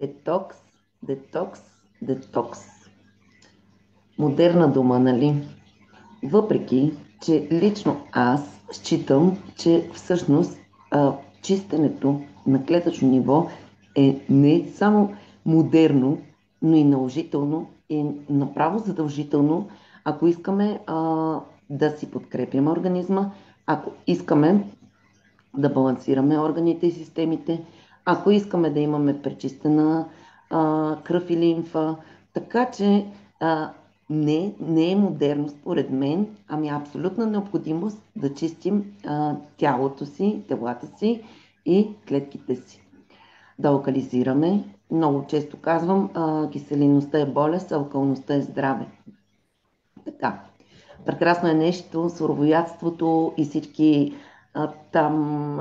Детокс, детокс, детокс. Модерна дума, нали? Въпреки, че лично аз считам, че всъщност чистенето на клетъчно ниво е не само модерно, но и наложително и направо задължително, ако искаме да си подкрепяме организма, ако искаме да балансираме органите и системите, ако искаме да имаме пречистена кръв и лимфа. Така че не е модерно според мен, ами е абсолютна необходимост да чистим тялото си, телата си и клетките си. Да локализираме. Много често казвам, киселинността е болест, алкалността е здраве. Така. Прекрасно е нещо, суровоядството и всички там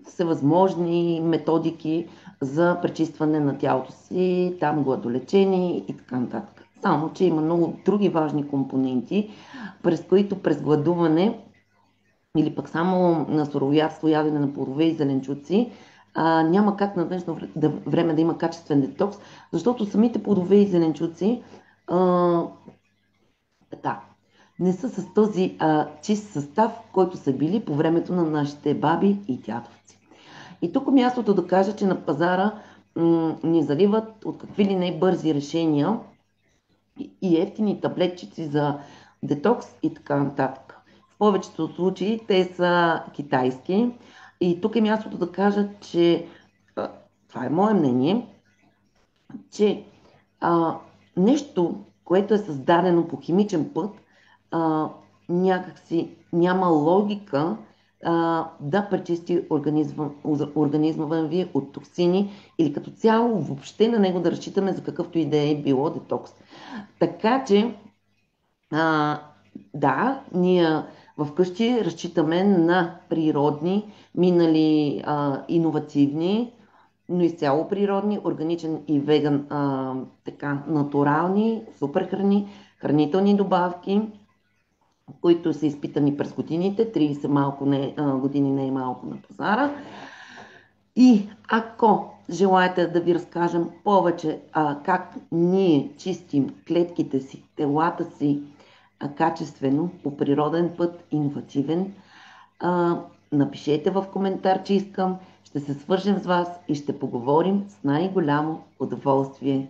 всевъзможни методики за пречистване на тялото си, там гладолечение и така нататък. Само, че има много други важни компоненти, през които през гладуване или пък само на суровоядство, ядене на плодове и зеленчуци, няма как на днешно време да има качествен детокс, защото самите плодове и зеленчуци така, не са с този чист състав, който са били по времето на нашите баби и дядовци. И тук мястото да кажа, че на пазара ни заливат от какви ли не бързи решения и ефтини таблетчици за детокс и така нататък. В повечето случаи те са китайски и тук е мястото да кажа, че това е мое мнение, че нещо, което е създадено по химичен път, някакси няма логика да пречисти организма ви от токсини или като цяло въобще на него да разчитаме за какъвто и да е било детокс. Така че, да, ние вкъщи разчитаме на природни, минали иновативни, но изцяло природни, органичен и веган, така, натурални, супер храни, хранителни добавки, които са изпитани през годините, 30 години не е малко на пазара. И ако желаете да ви разкажем повече как ние чистим клетките си, телата си качествено, по природен път, иновативен, напишете в коментар, че искам, ще се свържем с вас и ще поговорим с най-голямо удоволствие.